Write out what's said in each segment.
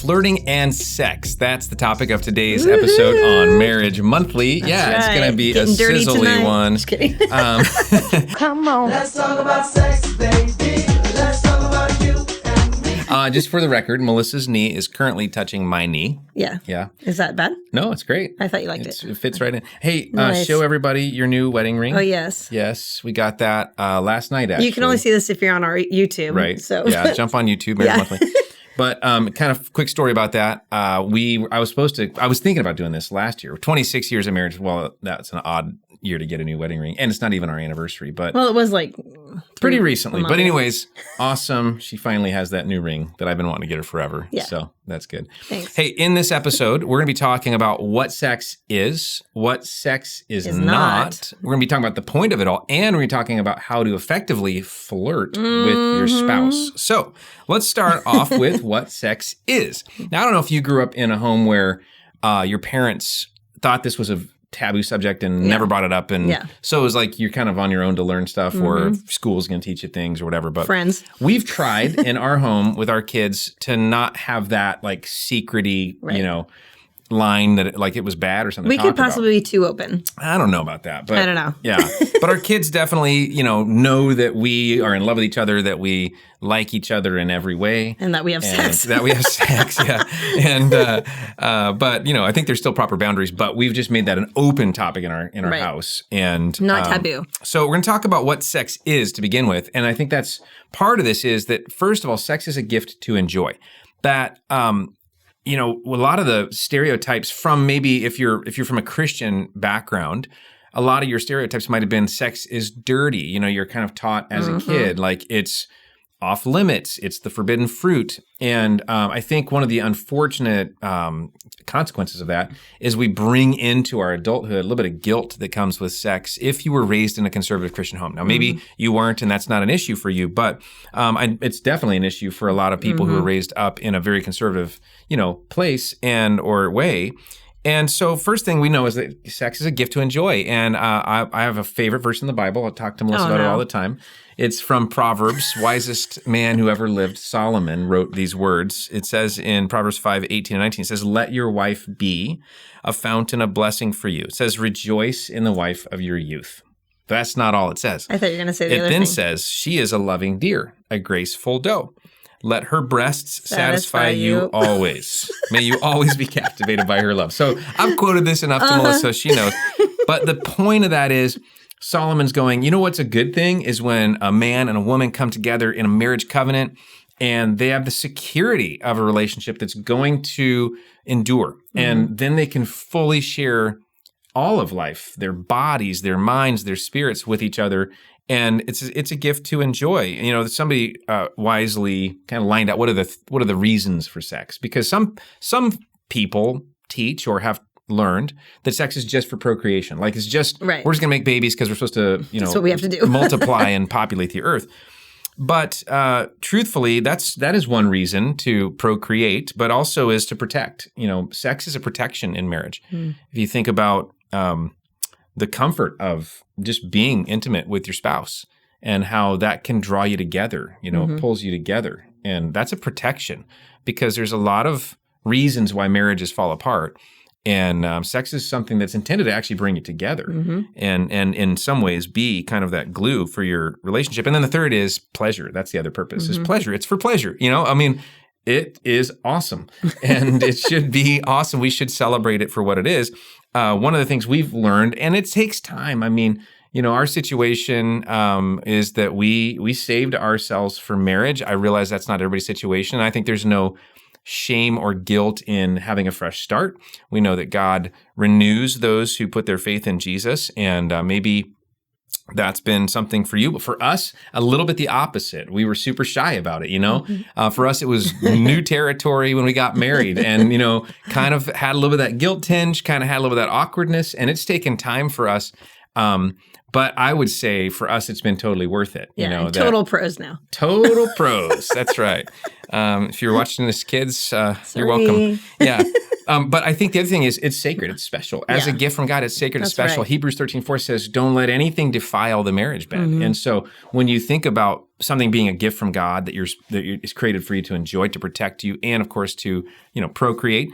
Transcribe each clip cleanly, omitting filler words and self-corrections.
Flirting and Sex. That's the topic of today's episode on Marriage Monthly. It's going to be Getting a dirty sizzly tonight. one. Just kidding. Come on. Let's talk about sex, baby. Let's talk about you and me. Just for the record, Melissa's knee is currently touching my knee. Yeah. Yeah. Is that bad? No, it's great. I thought you liked it. It fits right in. Hey, Nice. show everybody your new wedding ring. Oh, yes. Yes, we got that last night, actually. You can only see this if you're on our YouTube. Right. So Yeah, jump on YouTube, Marriage Yeah. Monthly. But kind of quick story about that. I was thinking about doing this last year. 26 years of marriage. Well, that's an odd year to get a new wedding ring. And it's not even our anniversary, but Well, it was like pretty recently. a month But ago. anyways, awesome. She finally has that new ring that I've been wanting to get her forever. Yeah. So that's good. Thanks. Hey, in this episode, we're going to be talking about what sex is, what sex is Is not. not. We're going to be talking about the point of it all, and we're going to be talking about how to effectively flirt with your spouse. So let's start off with what sex is. Now, I don't know if you grew up in a home where your parents thought this was a taboo subject and never brought it up. And Yeah. so it was like you're kind of on your own to learn stuff or school's going to teach you things or whatever. But Friends. we've tried in our home with our kids to not have that like secrety, Right. line that it was bad or something. We to could talk about. possibly be too open. I don't know about that, but I don't know. Yeah, but our kids definitely, know that we are in love with each other, that we like each other in every way, And that we have and sex. that we have sex. Yeah, and but I think there's still proper boundaries. But we've just made that an open topic in our Right. house, and Not taboo. So we're going to talk about what sex is to begin with, and I think that's part of this is that first of all, sex is a gift to enjoy. That a lot of the stereotypes from maybe if you're from a Christian background, a lot of your stereotypes might have been sex is dirty. You're kind of taught as a kid, like it's off limits, it's the forbidden fruit. And I think one of the unfortunate consequences of that is we bring into our adulthood a little bit of guilt that comes with sex if you were raised in a conservative Christian home. Now, maybe you weren't, and that's not an issue for you, but it's definitely an issue for a lot of people who are raised up in a very conservative, place and or way. And so first thing we know is that sex is a gift to enjoy. And I have a favorite verse in the Bible. I'll talk to Melissa about it all the time. It's from Proverbs. Wisest man who ever lived, Solomon, wrote these words. It says in Proverbs 5:18 and 19, it says, "Let your wife be a fountain of blessing for you." It says, "Rejoice in the wife of your youth." That's not all it says. I thought you were going to say the It other then thing. says, "She is a loving deer, a graceful doe. Let her breasts satisfy you always. May you always be captivated by her love." So I've quoted this enough to Melissa, she knows. But the point of that is Solomon's going, what's a good thing is when a man and a woman come together in a marriage covenant and they have the security of a relationship that's going to endure. And then they can fully share all of life, their bodies, their minds, their spirits with each other. And it's a gift to enjoy. Somebody wisely kind of lined out what are the reasons for sex, because some people teach or have learned that sex is just for procreation. Like it's just Right. we're just gonna make babies because we're supposed to That's what we have to do. multiply and populate the earth. But truthfully, that is one reason to procreate, but also is to protect. Sex is a protection in marriage. If you think about the comfort of just being intimate with your spouse and how that can draw you together, pulls you together. And that's a protection because there's a lot of reasons why marriages fall apart. And sex is something that's intended to actually bring it together and in some ways be kind of that glue for your relationship. And then the third is pleasure. That's the other purpose is pleasure. It's for pleasure. It is awesome and it should be awesome. We should celebrate it for what it is. One of the things we've learned, and it takes time. Our situation is that we saved ourselves for marriage. I realize that's not everybody's situation. I think there's no shame or guilt in having a fresh start. We know that God renews those who put their faith in Jesus, and maybe that's been something for you. But for us, a little bit the opposite. We were super shy about it, For us, it was new territory when we got married and, kind of had a little bit of that guilt tinge, kind of had a little bit of that awkwardness, and it's taken time for us. But I would say for us, it's been totally worth it. Total pros now. Total pros. That's right. If you're watching this, kids, you're welcome. Yeah. But I think the other thing is it's sacred. It's special. As a gift from God, it's sacred. It's special. Right. Hebrews 13:4 says, "Don't let anything defile the marriage bed." And so when you think about something being a gift from God that is created for you to enjoy, to protect you, and of course to procreate.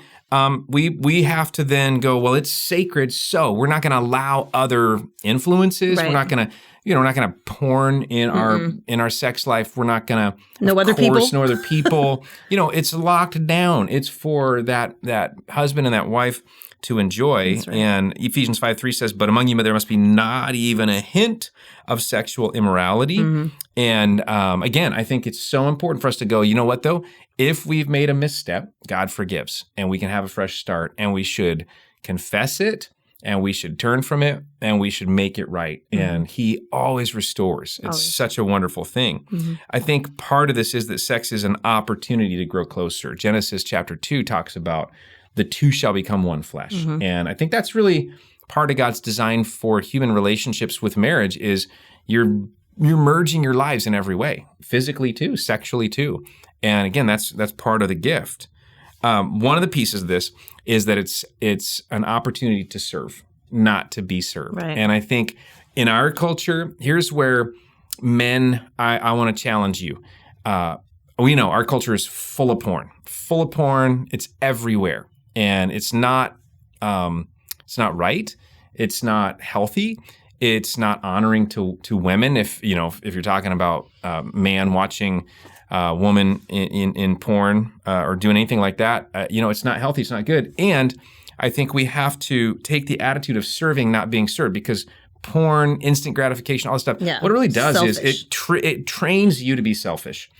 We have to then go, well, it's sacred, so we're not going to allow other influences. Right. We're not going to we're not going to porn in our sex life. We're not going to No other people. No other people. It's locked down. It's for that husband and that wife to enjoy. That's right. And Ephesians 5:3 says, "But among you there must be not even a hint of sexual immorality." And again, I think it's so important for us to go, you know what though? If we've made a misstep, God forgives, and we can have a fresh start, and we should confess it, and we should turn from it, and we should make it right. And He always restores. It's such a wonderful thing. I think part of this is that sex is an opportunity to grow closer. Genesis chapter 2 talks about the two shall become one flesh. And I think that's really part of God's design for human relationships with marriage is you're merging your lives in every way, physically too, sexually too. And again, that's part of the gift. One of the pieces of this is that it's an opportunity to serve, not to be served. Right. And I think in our culture, here's where men, I want to challenge you. We know our culture is full of porn. It's everywhere. And it's not right. It's not healthy. It's not honoring to women. If you're talking about man watching woman in porn or doing anything like that, it's not healthy. It's not good. And I think we have to take the attitude of serving, not being served, because porn, instant gratification, all this stuff. Yeah, what it really does selfish. is it trains you to be selfish.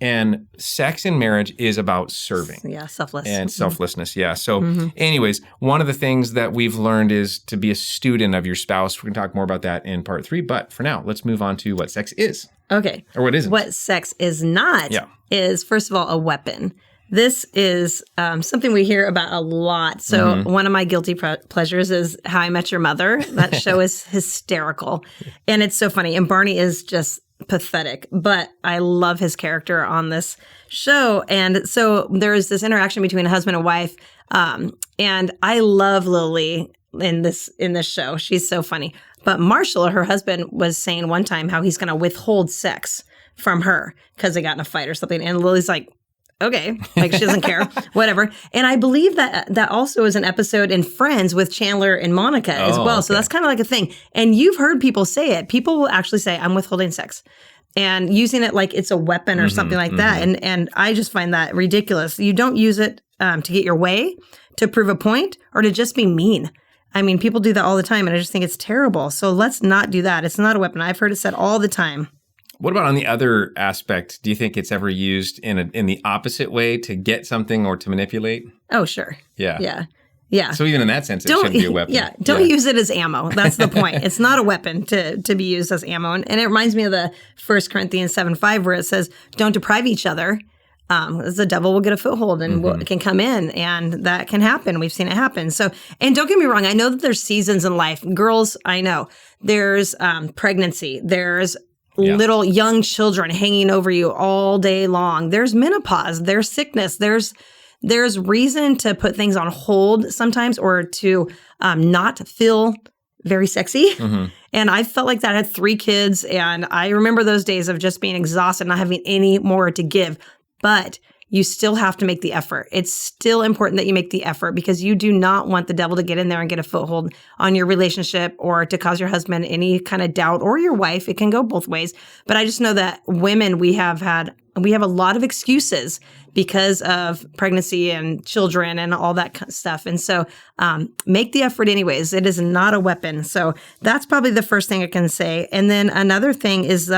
And sex in marriage is about serving. Yeah, selfless. And selflessness, yeah. So anyways, one of the things that we've learned is to be a student of your spouse. We're going to talk more about that in part 3. But for now, let's move on to what sex is. Okay. Or what isn't. What sex is not is, first of all, a weapon. This is something we hear about a lot. So one of my guilty pleasures is How I Met Your Mother. That show is hysterical. And it's so funny. And Barney is just pathetic, but I love his character on this show. And so there is this interaction between a husband and wife. And I love Lily in this show. She's so funny. But Marshall, her husband, was saying one time how he's going to withhold sex from her because they got in a fight or something. And Lily's like, okay, like she doesn't care, whatever. And I believe that also is an episode in Friends with Chandler and Monica as well. Okay. So that's kind of like a thing. And you've heard people say it. People will actually say, I'm withholding sex, and using it like it's a weapon or something like that. And I just find that ridiculous. You don't use it to get your way, to prove a point, or to just be mean. I mean, people do that all the time, and I just think it's terrible. So let's not do that. It's not a weapon. I've heard it said all the time. What about on the other aspect? Do you think it's ever used in the opposite way to get something or to manipulate? Oh, sure. Yeah. Yeah. So even in that sense, it shouldn't be a weapon. Don't use it as ammo. That's the point. It's not a weapon to be used as ammo. And it reminds me of the 1 Corinthians 7:5 where it says, don't deprive each other. The devil will get a foothold and can come in, and that can happen. We've seen it happen. So, and don't get me wrong. I know that there's seasons in life. Girls, I know. There's pregnancy. There's little young children hanging over you all day long. There's menopause. There's sickness. There's reason to put things on hold sometimes, or to not feel very sexy. And I felt like that. I had 3 kids, and I remember those days of just being exhausted, not having any more to give. But you still have to make the effort. It's still important that you make the effort, because you do not want the devil to get in there and get a foothold on your relationship, or to cause your husband any kind of doubt, or your wife. It can go both ways. But I just know that women, we have a lot of excuses because of pregnancy and children and all that kind of stuff. And so make the effort anyways. It is not a weapon. So that's probably the first thing I can say. And then another thing is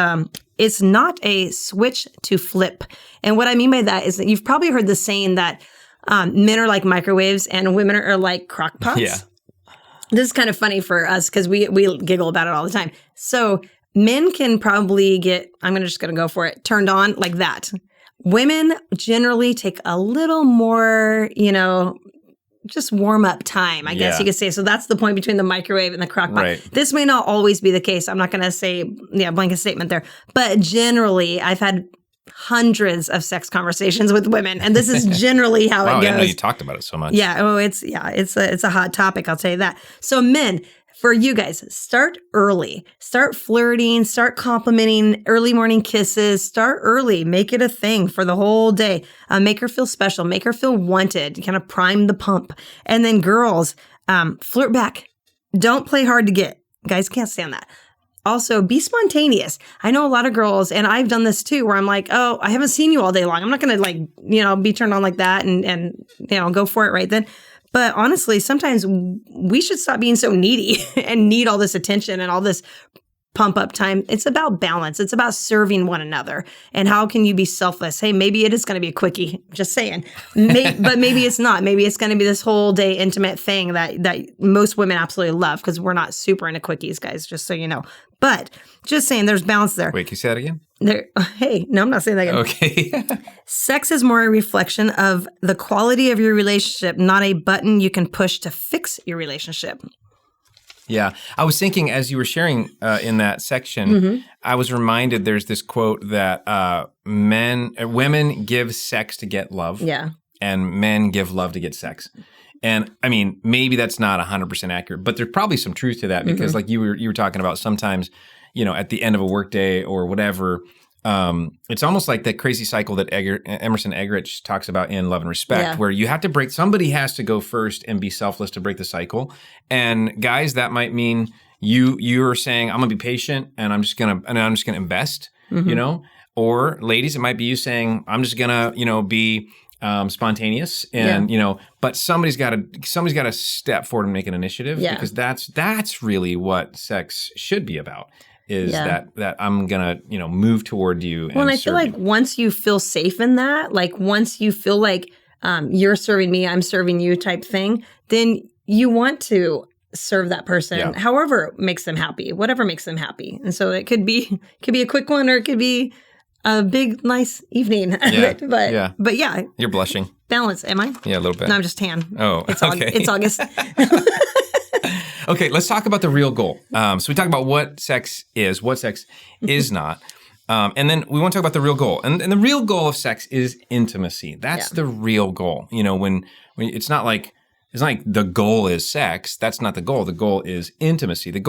it's not a switch to flip. And what I mean by that is that you've probably heard the saying that men are like microwaves and women are like crock pots. Yeah. This is kind of funny for us because we giggle about it all the time. So men can probably get, I'm just going to go for it, turned on like that. Women generally take a little more, just warm up time, I guess you could say. So that's the point between the microwave and the crock pot. Right. This may not always be the case. I'm not going to say, blanket statement there. But generally, I've had hundreds of sex conversations with women, and this is generally how it goes. I didn't know you talked about it so much. Yeah. Oh, it's a hot topic. I'll tell you that. So men, for you guys, start early. Start flirting, start complimenting, early morning kisses. Start early. Make it a thing for the whole day. Make her feel special. Make her feel wanted. Kind of prime the pump. And then girls, flirt back. Don't play hard to get. Guys can't stand that. Also, be spontaneous. I know a lot of girls, and I've done this too, where I'm like, oh, I haven't seen you all day long. I'm not going to be turned on like that and go for it right then. But honestly, sometimes we should stop being so needy and need all this attention and all this pump up time. It's about balance. It's about serving one another. And how can you be selfless? Hey, maybe it is going to be a quickie, just saying. But maybe it's not. Maybe it's going to be this whole day intimate thing that most women absolutely love, because we're not super into quickies, guys, just so you know. But just saying, there's balance there. Wait, can you say that again? Hey, no, I'm not saying that again. Okay. Sex is more a reflection of the quality of your relationship, not a button you can push to fix your relationship. Yeah. I was thinking as you were sharing in that section, I was reminded there's this quote that women give sex to get love. Yeah. And men give love to get sex. And I mean, maybe that's not 100% accurate, but there's probably some truth to that, because like you were talking about, sometimes, at the end of a workday or whatever, it's almost like that crazy cycle that Emerson Eggerichs talks about in Love and Respect, where you have to somebody has to go first and be selfless to break the cycle. And guys, that might mean you're saying, I'm gonna be patient and I'm just gonna invest, or ladies, it might be you saying, I'm just gonna, be spontaneous and but somebody's got to step forward and make an initiative, because that's really what sex should be about, is that I'm gonna move toward you. Well, and I feel like once you feel safe in that, like once you feel like you're serving me, I'm serving you type thing, then you want to serve that person however makes them happy, whatever makes them happy. And so it could be a quick one, or it could be a big, nice evening. But yeah. You're blushing. Balance. Am I? Yeah, a little bit. No, I'm just tan. Oh, okay. It's August. Okay, let's talk about the real goal. So we talk about what sex is not. And then we want to talk about the real goal. And the real goal of sex is intimacy. That's the real goal. When it's not like the goal is sex. That's not the goal. The goal is intimacy. The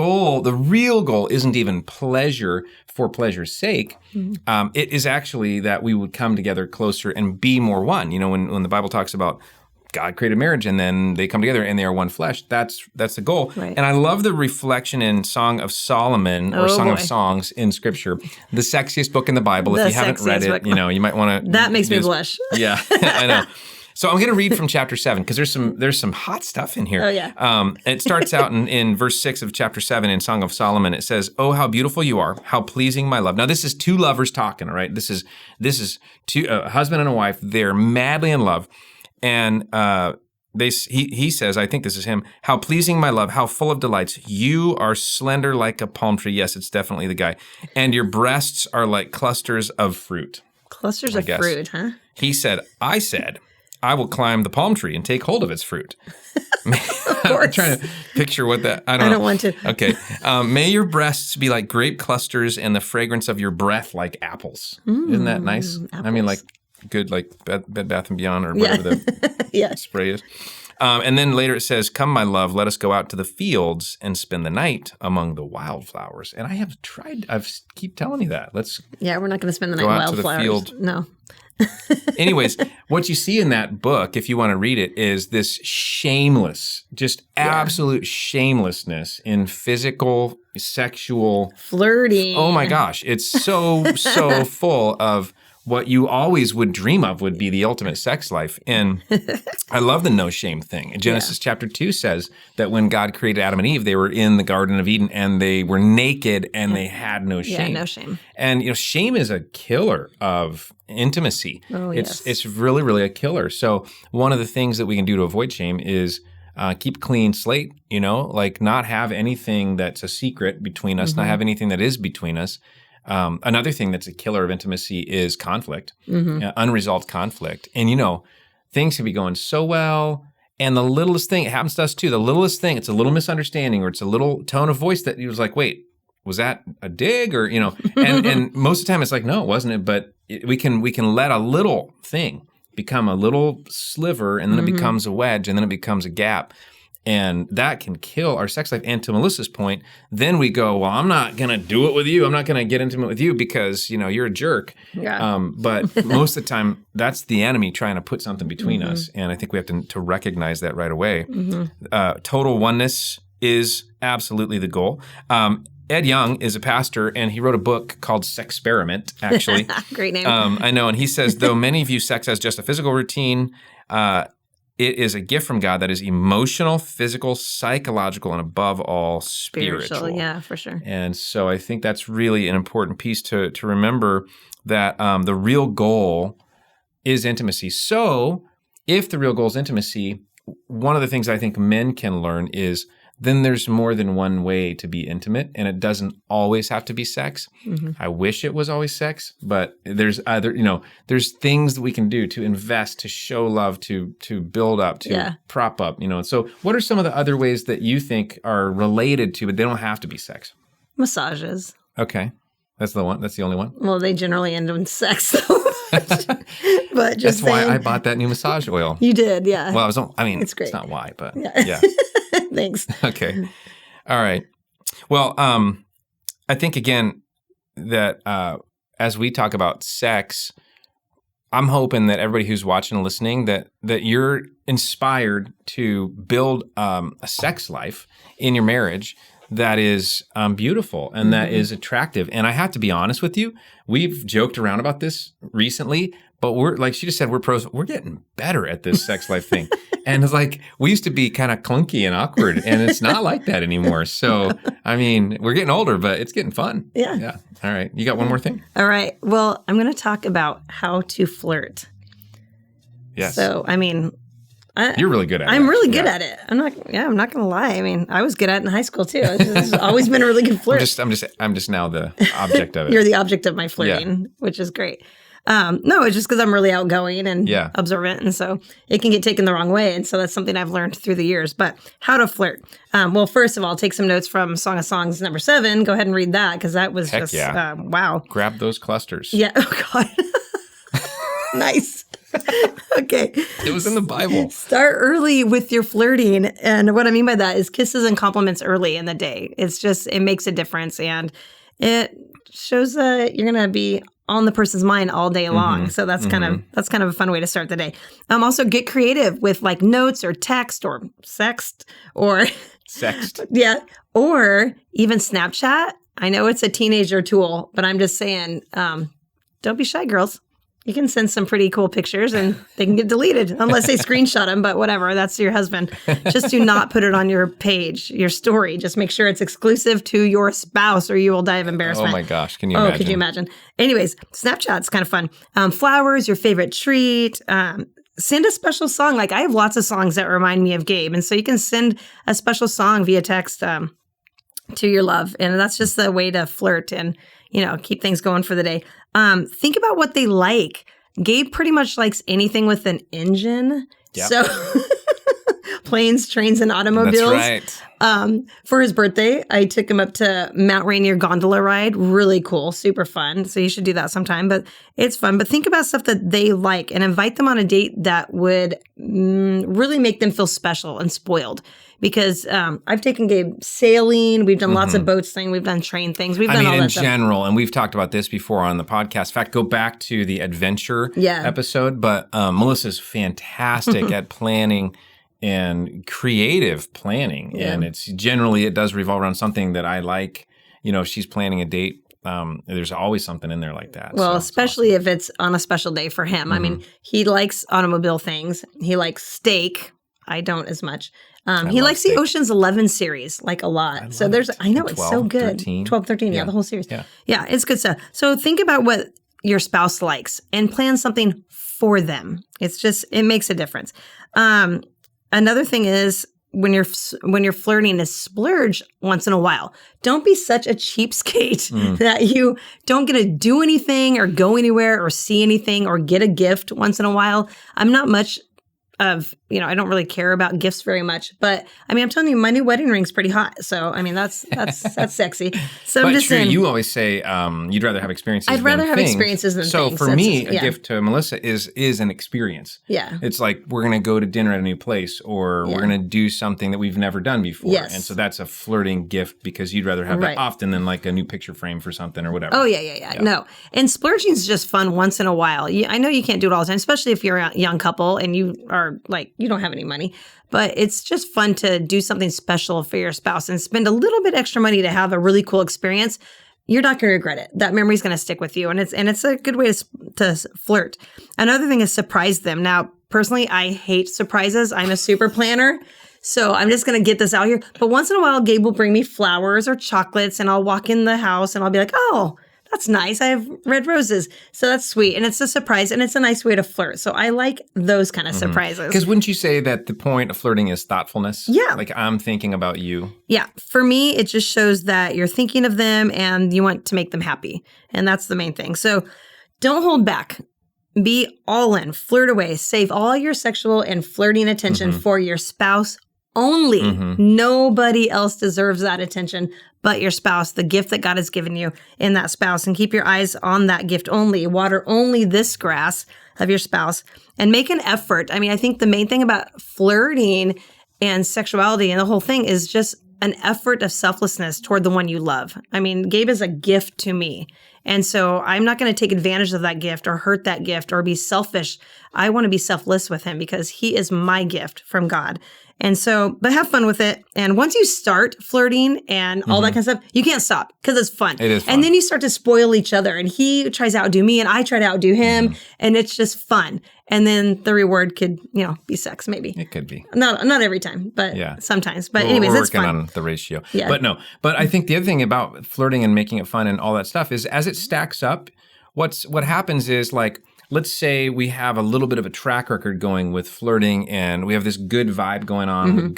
real goal isn't even pleasure for pleasure's sake. It is actually that we would come together closer and be more one. When the Bible talks about God created marriage and then they come together and they are one flesh, that's the goal. Right. And I love the reflection in Song of Solomon or Song of Songs in Scripture, the sexiest book in the Bible. If you haven't read it, you might want to. That makes me blush. Yeah, I know. So I'm going to read from chapter 7, because there's some hot stuff in here. Oh, yeah. It starts out in verse 6 of chapter 7 in Song of Solomon. It says, "Oh, how beautiful you are, how pleasing my love." Now, this is two lovers talking, all right? This is two, a husband and a wife. They're madly in love. And he says, I think this is him, "How pleasing my love, how full of delights. You are slender like a palm tree." Yes, it's definitely the guy. "And your breasts are like clusters of fruit." Clusters of fruit, huh? He said, "I said, I will climb the palm tree and take hold of its fruit." I'm trying to picture what that. I don't want to. Okay. "May your breasts be like grape clusters, and the fragrance of your breath like apples." Isn't that nice? Apples. I mean, like good, like Bed Bath & Beyond or whatever the spray is. And then later it says, "Come, my love, let us go out to the fields and spend the night among the wildflowers." And I keep telling you that. We're not going to spend the night in wildflowers. Field. No. Anyways, what you see in that book, if you want to read it, is this shameless, just absolute shamelessness in physical, sexual flirting. Oh my gosh. It's so full of what you always would dream of would be the ultimate sex life. And I love the no shame thing. Genesis chapter 2 says that when God created Adam and Eve, they were in the Garden of Eden and they were naked and they had no shame. Yeah, no shame. And shame is a killer of intimacy. Oh, It's really, really a killer. So one of the things that we can do to avoid shame is keep a clean slate, like not have anything that's a secret between us, not have anything that is between us. Another thing that's a killer of intimacy is conflict, unresolved conflict. And, things can be going so well. And the littlest thing, it happens to us too, the littlest thing, it's a little misunderstanding or it's a little tone of voice that you was like, wait, was that a dig? Or, and most of the time it's like, no, it wasn't it. But we can let a little thing become a little sliver and then it becomes a wedge and then it becomes a gap. And that can kill our sex life. And to Melissa's point, then we go, well, I'm not going to do it with you. I'm not going to get intimate with you because, you're a jerk. Yeah. But most of the time, that's the enemy trying to put something between us. And I think we have to recognize that right away. Total oneness is absolutely the goal. Ed Young is a pastor, and he wrote a book called Sexperiment, actually. Great name. I know. And he says, though many view sex as just a physical routine, it is a gift from God that is emotional, physical, psychological, and above all, spiritual. Yeah, for sure. And so I think that's really an important piece to remember, that the real goal is intimacy. So if the real goal is intimacy, one of the things I think men can learn is then there's more than one way to be intimate, and it doesn't always have to be sex. I wish it was always sex, but there's there's things that we can do to invest, to show love, to build up, to prop up, So what are some of the other ways that you think are related to, but they don't have to be sex? Massages. Okay. That's the one. That's the only one. Well, they generally end in sex, though. But just that's why I bought that new massage oil. You did, yeah. Well, it's great. It's not why, but Yeah. yeah. Thanks. Okay. All right. Well, I think again that as we talk about sex, I'm hoping that everybody who's watching and listening that you're inspired to build a sex life in your marriage that is beautiful and that is attractive. And I have to be honest with you, we've joked around about this recently, but we're, like she just said, we're pros. We're getting better at this sex life thing. And it's like, we used to be kind of clunky and awkward, and it's not like that anymore. So, I mean, we're getting older, but it's getting fun. Yeah. Yeah. All right. You got one more thing? All right. Well, I'm going to talk about how to flirt. Yes. So, I mean, you're really good at it. I'm really good at it. I'm not going to lie. I mean, I was good at it in high school too. It's always been a really good flirt. I'm just now the object of it. You're the object of my flirting, which is great. No, it's just because I'm really outgoing and observant. And so it can get taken the wrong way. And so that's something I've learned through the years. But how to flirt. Well, first of all, take some notes from Song of Songs number 7. Go ahead and read that because that was wow. Grab those clusters. Yeah. Oh, God. Nice. Okay. It was in the Bible. Start early with your flirting. And what I mean by that is kisses and compliments early in the day. It makes a difference. And it shows that you're going to be on the person's mind all day long. So that's kind of a fun way to start the day. Also get creative with like notes or text or sext or sext. Yeah. Or even Snapchat. I know it's a teenager tool, but I'm just saying, don't be shy, girls. You can send some pretty cool pictures and they can get deleted unless they screenshot them, but whatever, that's your husband. Just do not put it on your page, your story. Just make sure it's exclusive to your spouse or you will die of embarrassment. Oh my gosh, can you imagine? Could you imagine? Anyways, Snapchat's kind of fun. Flowers, your favorite treat. Send a special song. Like I have lots of songs that remind me of Gabe. And so you can send a special song via text to your love. And that's just the way to flirt and, keep things going for the day. Think about what they like. Gabe pretty much likes anything with an engine. Yep. So planes, trains, and automobiles. That's right. For his birthday, I took him up to Mount Rainier gondola ride. Really cool. Super fun. So you should do that sometime. But it's fun. But think about stuff that they like and invite them on a date that would really make them feel special and spoiled. Because I've taken Gabe sailing. We've done lots of boats thing. We've done train things. We've done all that stuff. In general, and we've talked about this before on the podcast. In fact, go back to the adventure episode. But Melissa's fantastic at planning and creative planning. Yeah. And it does revolve around something that I like. If she's planning a date, there's always something in there like that. Well, especially if it's on a special day for him. I mean, he likes automobile things. He likes steak. I don't as much. He likes steak. The Ocean's 11 series, like a lot. So I know it's so good. 12, 13, the whole series. Yeah, it's good stuff. So think about what your spouse likes and plan something for them. It makes a difference. Another thing is when you're flirting is splurge once in a while. Don't be such a cheapskate that you don't get to do anything or go anywhere or see anything or get a gift once in a while. I'm not much of, I don't really care about gifts very much, but I mean, I'm telling you, my new wedding ring's pretty hot. So, I mean, that's sexy. So But I'm just true, saying, you always say you'd rather have experiences I'd rather than have things. experiences than so things. for That's me, just- a yeah. gift to Melissa is an experience. Yeah. It's like we're going to go to dinner at a new place or Yeah. we're going to do something that we've never done before. Yes. And so that's a flirting gift because you'd rather have Right. that often than like a new picture frame for something or whatever. Oh, yeah. No. And splurging is just fun once in a while. I know you can't do it all the time, especially if you're a young couple and you are like, you don't have any money. But it's just fun to do something special for your spouse and spend a little bit extra money to have a really cool experience. You're not going to regret it. That memory is going to stick with you. And it's a good way to flirt. Another thing is surprise them. Now, personally, I hate surprises. I'm a super planner. So I'm just going to get this out here. But once in a while, Gabe will bring me flowers or chocolates and I'll walk in the house and I'll be like, oh, that's nice. I have red roses. So that's sweet. And it's a surprise and it's a nice way to flirt. So I like those kind of surprises. Because wouldn't you say that the point of flirting is thoughtfulness? Yeah. Like I'm thinking about you. Yeah. For me, it just shows that you're thinking of them and you want to make them happy. And that's the main thing. So don't hold back. Be all in. Flirt away. Save all your sexual and flirting attention for your spouse only. Nobody else deserves that attention but your spouse, the gift that God has given you in that spouse. And keep your eyes on that gift only. Water only this grass of your spouse and make an effort. I mean, I think the main thing about flirting and sexuality and the whole thing is just an effort of selflessness toward the one you love. I mean, Gabe is a gift to me. And so I'm not going to take advantage of that gift or hurt that gift or be selfish. I want to be selfless with him because he is my gift from God. And so, but have fun with it. And once you start flirting and all that kind of stuff, you can't stop because it's fun. It is fun. And then you start to spoil each other and he tries to outdo me and I try to outdo him and it's just fun. And then the reward could, be sex maybe. It could be. Not every time, but sometimes. But anyways, we're it's working fun. on the ratio. Yeah. But I think the other thing about flirting and making it fun and all that stuff is as it stacks up, what happens is like, let's say we have a little bit of a track record going with flirting and we have this good vibe going on, with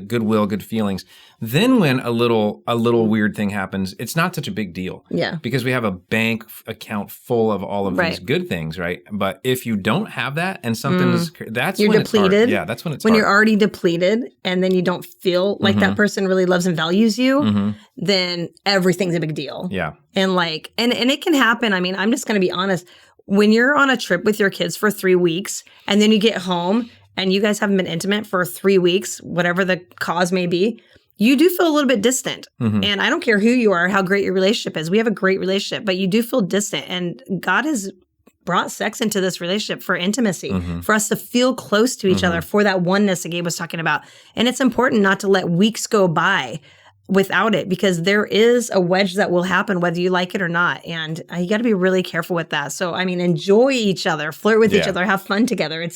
goodwill, good feelings. Then when a little weird thing happens, it's not such a big deal. Yeah. Because we have a bank account full of all of these good things, right? But if you don't have that and something's that's You're when depleted. It's hard. Yeah, that's when it's when hard. you're already depleted and then you don't feel like that person really loves and values you, then everything's a big deal. Yeah. And and it can happen. I mean, I'm just going to be honest. When you're on a trip with your kids for 3 weeks and then you get home and you guys haven't been intimate for 3 weeks, whatever the cause may be, you do feel a little bit distant. And I don't care who you are, how great your relationship is. We have a great relationship, but you do feel distant. And God has brought sex into this relationship for intimacy, for us to feel close to each other, for that oneness that Gabe was talking about. And it's important not to let weeks go by without it because there is a wedge that will happen whether you like it or not. And you got to be really careful with that. So, I mean, enjoy each other, flirt with each other, have fun together.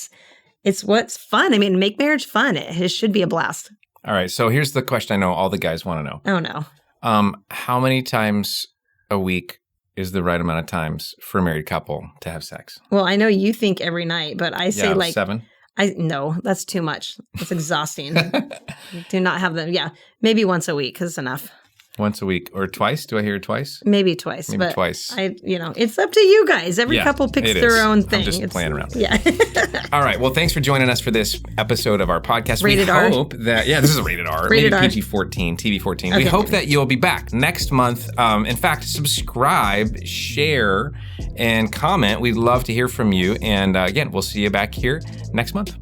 It's what's fun. I mean, make marriage fun. It should be a blast. All right. So here's the question I know all the guys want to know. Oh, no. How many times a week is the right amount of times for a married couple to have sex? Well, I know you think every night, but I say 7? No, that's too much. That's exhausting. Do not have them. Yeah. Maybe once a week is enough. Once a week or twice? Do I hear twice? Maybe twice. Maybe but twice. It's up to you guys. Every couple picks their own thing. I'm just playing around. Yeah. All right. Well, thanks for joining us for this episode of our podcast. Rated R. We hope that, this is rated R. Rated maybe R. PG-14, TV-14. Okay. We hope that you'll be back next month. In fact, subscribe, share, and comment. We'd love to hear from you. And again, we'll see you back here next month.